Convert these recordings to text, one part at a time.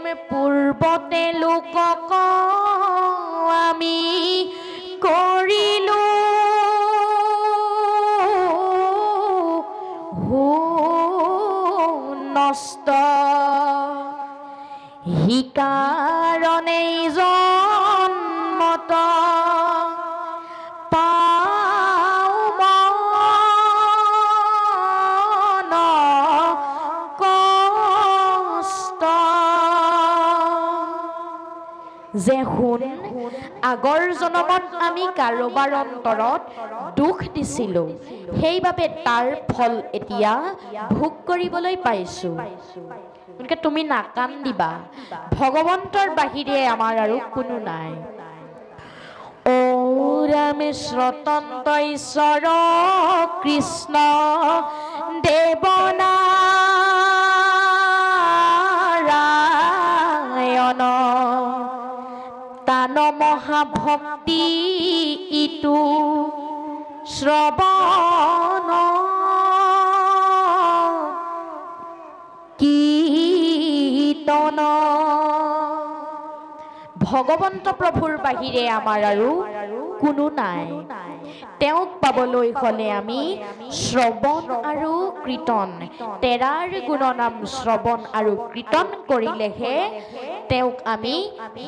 নাম পূৰ্বতে লোকক আমি কৰিলো নষ্ট হিকাৰণে জন্মত পাও মন কষ্ট যে শুন আগৰ জনমত আমি কাৰোবাৰ অন্তৰত দুখ দিছিলো সেইবাবে তাৰ ফল এতিয়া ভোগ কৰিবলৈ পাইছো গতিকে তুমি নাকান্দিবা ভগৱন্তৰ বাহিৰে আমাৰ আৰু কোনো নাই ও ৰামেশ্বৰ তন্ত্ৰ ঈশ্বৰ কৃষ্ণ দেৱনাৰায়ণ তান মহাভক্তি ইটো শ্ৰৱণ কীৰ্তন ভগৱন্ত প্ৰভুৰ বাহিৰে আমাৰ আৰু কোনো নাই তেওঁক পাবলৈ হলে আমি শ্ৰৱণ আৰু কীৰ্তন তেৰাৰ গুণনাম শ্ৰৱণ আৰু কীৰ্তন কৰিলেহে তেওঁক আমি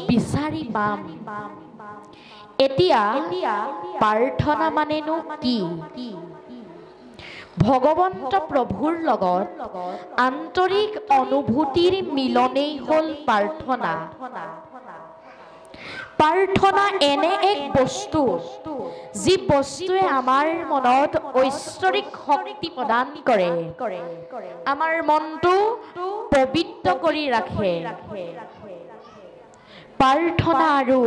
বিচাৰি পাম এতিয়া প্ৰাৰ্থনা মানেনো কি ভগৱন্ত প্ৰভুৰ লগত আন্তৰিক অনুভূতিৰ মিলনেই হ'ল প্ৰাৰ্থনা প্ৰাৰ্থনা এনে এক বস্তু যি বস্তুৱে আমাৰ মনত ঐশ্বৰিক শক্তি প্ৰদান কৰে আমাৰ মনটো পবিত্ৰ কৰি ৰাখে প্ৰাৰ্থনা আৰু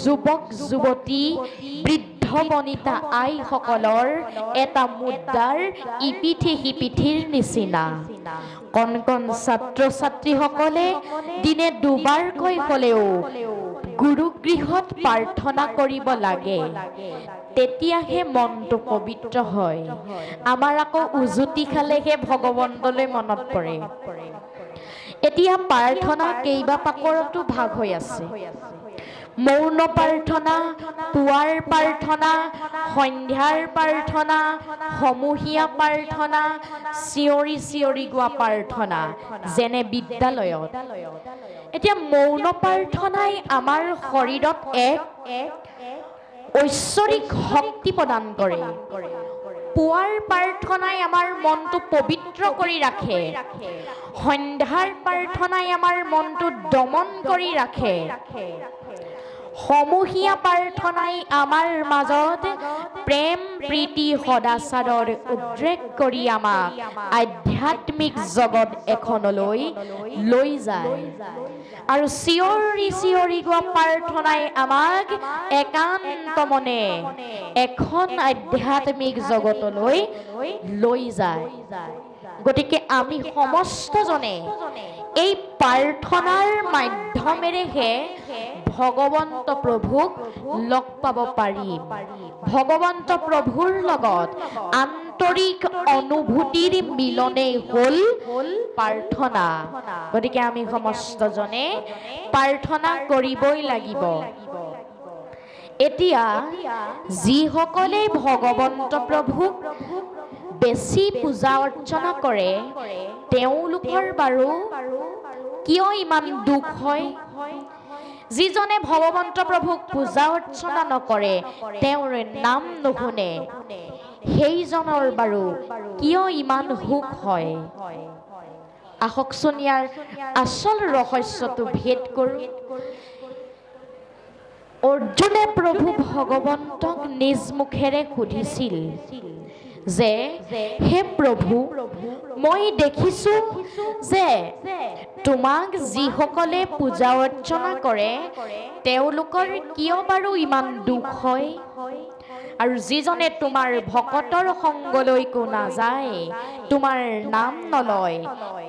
যুৱক যুৱতী বৃদ্ধ বনিতা আইসকলৰ এটা মুদ্ৰাৰ ইপিঠি সিপিঠিৰ নিচিনা কণ কণ ছাত্ৰ ছাত্ৰীসকলে দিনে দুবাৰকৈ হ'লেও গুৰুগৃহত প্ৰাৰ্থনা কৰিব লাগে তেতিয়াহে মনটো পবিত্ৰ হয় আমাৰ আকৌ উজুতি খালেহে ভগৱন্তলৈ মনত পৰে এতিয়া প্ৰাৰ্থনা কেইবা পাকৰতো ভাগ হৈ আছে মৌন প্ৰাৰ্থনা পুৱাৰ প্ৰাৰ্থনা সন্ধ্যাৰ প্ৰাৰ্থনা সমূহীয়া প্ৰাৰ্থনা চিঞৰি চিঞৰি গোৱা প্ৰাৰ্থনা যেনে বিদ্যালয়ত এতিয়া মৌন প্ৰাৰ্থনাই আমাৰ শৰীৰত এক ঐশ্বৰিক শক্তি প্ৰদান কৰে পুৱাৰ প্ৰাৰ্থনাই আমাৰ মনটো পবিত্ৰ কৰি ৰাখে সন্ধ্যাৰ প্ৰাৰ্থনাই আমাৰ মনটো দমন কৰি ৰাখে সমূহীয়া প্ৰাৰ্থনাই আমাৰ মাজত প্ৰেম প্ৰীতি সদাচাৰৰ উদ্ৰেক কৰি আমাক আধ্যাত্মিক জগত এখনলৈ লৈ যায় আৰু চিঞৰি চিঞৰি গোৱা প্ৰাৰ্থনাই আমাক একান্ত মনে এখন আধ্যাত্মিক জগতলৈ লৈ যায় গতিকে আমি সমস্তজনে এই প্ৰাৰ্থনাৰ মাধ্যমেৰেহে ভগৱন্ত প্ৰভুক লগ পাব পাৰিম ভগৱন্ত প্ৰভুৰ লগত আন্তৰিক অনুভূতিৰ মিলনেই হ'ল প্ৰাৰ্থনা গতিকে আমি সমস্তজনে প্ৰাৰ্থনা কৰিবই লাগিব এতিয়া যিসকলে ভগৱন্ত প্ৰভুক বেছি পূজা অৰ্চনা কৰে তেওঁলোকৰ বাৰু কিয় ইমান দুখ হয় যিজনে ভগৱন্ত প্ৰভুক পূজা অৰ্চনা নকৰে তেওঁৰ নাম নুশুনে সেইজনৰ বাৰু কিয় ইমান সুখ হয় আহকচোন ইয়াৰ আচল ৰহস্যটো ভেদ কৰোঁ অৰ্জুনে প্ৰভু ভগৱন্তক নিজ মুখেৰে সুধিছিল যে হে প্ৰভু মই দেখিছো যে তোমাক যিসকলে পূজা অৰ্চনা কৰে তেওঁলোকৰ কিয় বাৰু ইমান দুখ হয় আৰু যিজনে তোমাৰ ভকতৰ সংগলৈকো নাযায় তোমাৰ নাম নলয়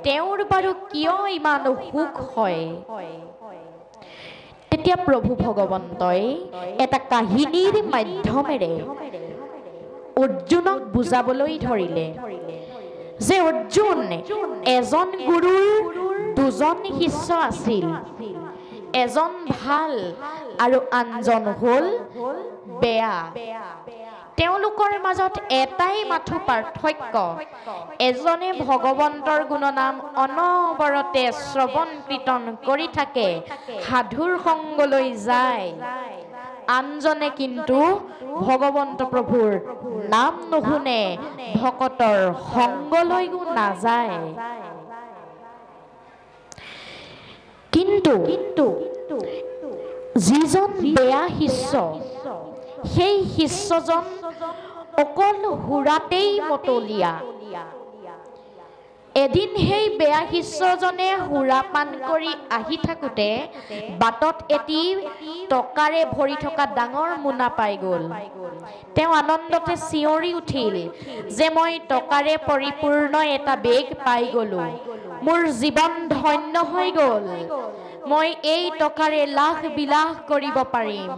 তেওঁৰ বাৰু কিয় ইমান সুখ হয় তেতিয়া প্ৰভু ভগৱন্তই এটা কাহিনীৰ মাধ্যমেৰে অৰ্জুনক বুজাবলৈ ধৰিলে যে অৰ্জুন এজন গুৰুৰ দুজন শিষ্য আছিল, এজন ভাল আৰু আনজন হ'ল বেয়া। তেওঁলোকৰ মাজত এটাই মাথো পাৰ্থক্য, এজনে ভগৱন্তৰ গুণনাম অনবৰতে শ্ৰৱণ কীৰ্তন কৰি থাকে, সাধুৰ সংগলৈ যায়, আনজনে কিন্তু ভগৱন্ত প্ৰভুৰ নাম নুশুনে, ভকতৰ সংগলৈও নাযায়। কিন্তু যিজন বেয়া শিষ্য, সেই শিষ্যজন অকল সুৰাতেই মতলীয়া। এদিন সেই বেয়া শিষ্যজনে সুৰা পান কৰি আহি থাকোঁতে বাটত এটি টকাৰে ভৰি থকা ডাঙৰ মোনা পাই গ'ল। তেওঁ আনন্দতে চিঞৰি উঠিল যে মই টকাৰে পৰিপূৰ্ণ এটা বেগ পাই গ'লো, মোৰ জীৱন ধন্য হৈ গ'ল, মই এই টকাৰে লাখ বিলাস কৰিব পাৰিম,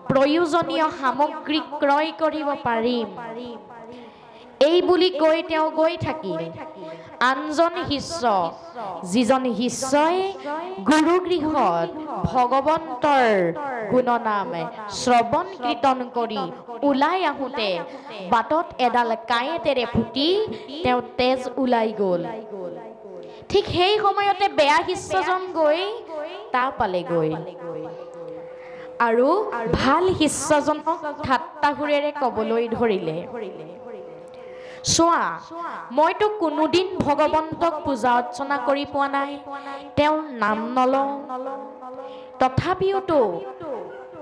প্ৰয়োজনীয় সামগ্ৰী ক্ৰয় কৰিব পাৰিম। এই বুলি কৈ তেওঁ গৈ থাকিল। আনজন শিষ্য, যিজন শিষ্যই গুৰুগৃহত ভগৱন্তৰ গুণনাম শ্ৰৱণ কীৰ্তন কৰি ওলাই আহোঁতে বাটত এডাল কাঁইটেৰে ফুটি তেওঁ তেজ ওলাই গ'ল। ঠিক সেই সময়তে বেয়া শিষ্যজন গৈ তা পালেগৈ আৰু ভাল শিষ্যজনক ঠাট্টা সুৰেৰে ক'বলৈ ধৰিলে, চোৱা, মইতো কোনোদিন ভগৱন্তক পূজা অৰ্চনা কৰি পোৱা নাই, তেওঁৰ নাম নলওঁ, তথাপিওতো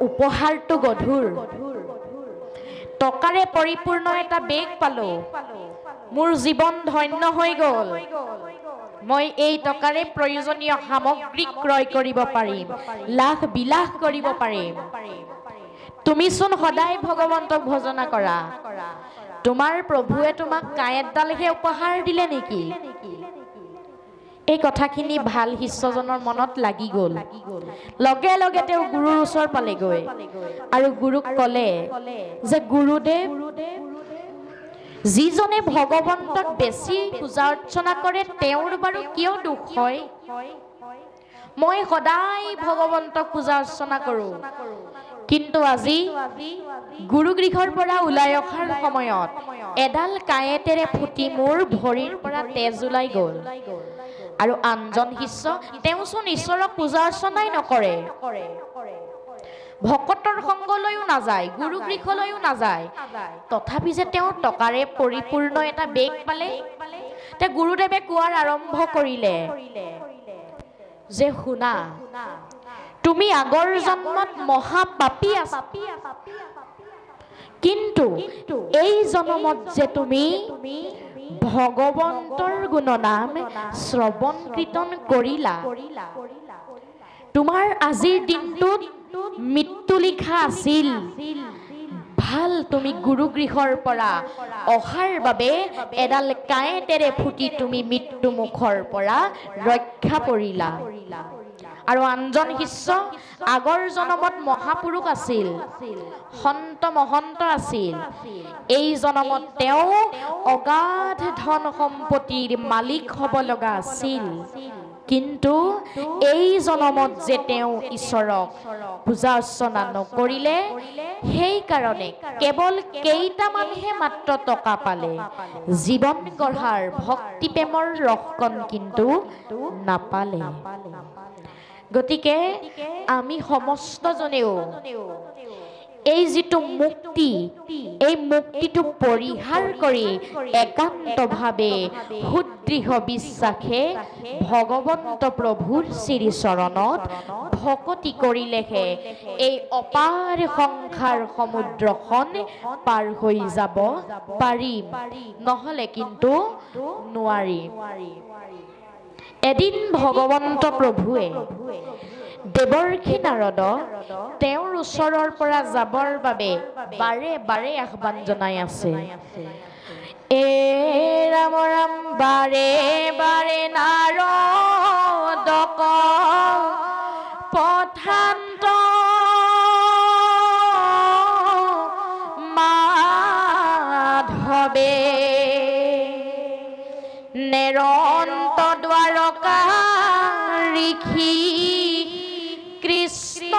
উপহাৰটো গধুৰ, টকাৰে পৰিপূৰ্ণ এটা বেগ পালো, মোৰ জীৱন ধন্য হৈ গ'ল, মই এই টকাৰে প্ৰয়োজনীয় সামগ্ৰী ক্ৰয় কৰিব পাৰিম, লাখ বিলাস কৰিব পাৰিম। তুমিচোন সদায় ভগৱন্তক ভজনা কৰা, তোমাৰ প্ৰভুৱে তোমাক কাঁইটডালহে উপহাৰ দিলে নেকি? এই কথাখিনি ভাল শিষ্যজনৰ মনত লাগি গ'ল। লগে লগে তেওঁ গুৰুৰ ওচৰ পালেগৈ আৰু গুৰুক ক'লে যে গুৰুদেৱ, যিজনে ভগৱন্তক বেছি পূজা অৰ্চনা কৰে তেওঁৰ বাৰু কিয় দুখ হয়? মই সদায় ভগৱন্তক পূজা অৰ্চনা কৰোঁ, কিন্তু আজি গুৰুগৃহৰ পৰা ওলাই অহাৰ সময়ত এডাল কাঁইটেৰে ফুটি মোৰ ভৰিৰ পৰা তেজ ওলাই গ'ল। আৰু আনজন শিষ্য, তেওঁচোন ঈশ্বৰক পূজা অৰ্চনাই নকৰে, ভকতৰ সংগলৈও নাযায়, গুৰুগৃহলৈও নাযায়, তথাপি যে তেওঁ টকাৰে পৰিপূৰ্ণ এটা বেগ পালে। তে গুৰুদেৱে কোৱাৰ আৰম্ভ কৰিলে যে শুনা, তুমি আগৰ জন্মত মহাপাপী আছা, কিন্তু এই জন্মত যে তুমি ভগৱন্তৰ গুণনাম শ্ৰৱণ কীৰ্তন কৰিলা, তোমাৰ আজিৰ দিনটোত মৃত্যু লিখা আছিল, ভাল তুমি গুৰুগৃহৰ পৰা অহাৰ বাবে এডাল কাঁইটেৰে ফুটি তুমি মৃত্যু মুখৰ পৰা ৰক্ষা পৰিলা। আৰু আনজন শিষ্য আগৰ জন্মত মহাপুৰুষ আছিল, সন্ত মহন্ত আছিল, এই জন্মত তেওঁ অগাধ ধন সম্পত্তিৰ মালিক হ'ব লগা আছিল, কিন্তু এই জন্মত যে তেওঁ ঈশ্বৰক পূজা অৰ্চনা নকৰিলে, সেইকাৰণে কেৱল কেইটামানহে মাত্ৰ টকা পালে, জীৱন গঢ়াৰ ভক্তি প্ৰেমৰ ৰসকণ কিন্তু নাপালে। গতিকে আমি সমস্তজনেও এই যিটো মুক্তি, এই মুক্তিটো পৰিহাৰ কৰি একান্তভাৱে সুদৃঢ় বিশ্বাসে ভগৱন্ত প্ৰভুৰ শ্ৰীচৰণত ভকতি কৰিলেহে এই অপাৰ সংসাৰ সমুদ্ৰখন পাৰ হৈ যাব পাৰিম, নহ'লে কিন্তু নোৱাৰিম। এদিন ভগৱন্ত প্ৰভুৱে দেৱৰ্ষি নাৰদক তেওঁৰ ওচৰৰ পৰা যাবৰ বাবে বাৰে বাৰে আহ্বান জনাই আছে। এ ৰাম ৰাম, বাৰে বাৰে নাৰদক পঠান্ত মাধৱে, নেৰন্ত দ্বাৰকা দেখি কৃষ্ণ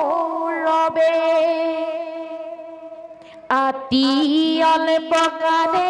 গৌৰৱে আতি অলপ গানে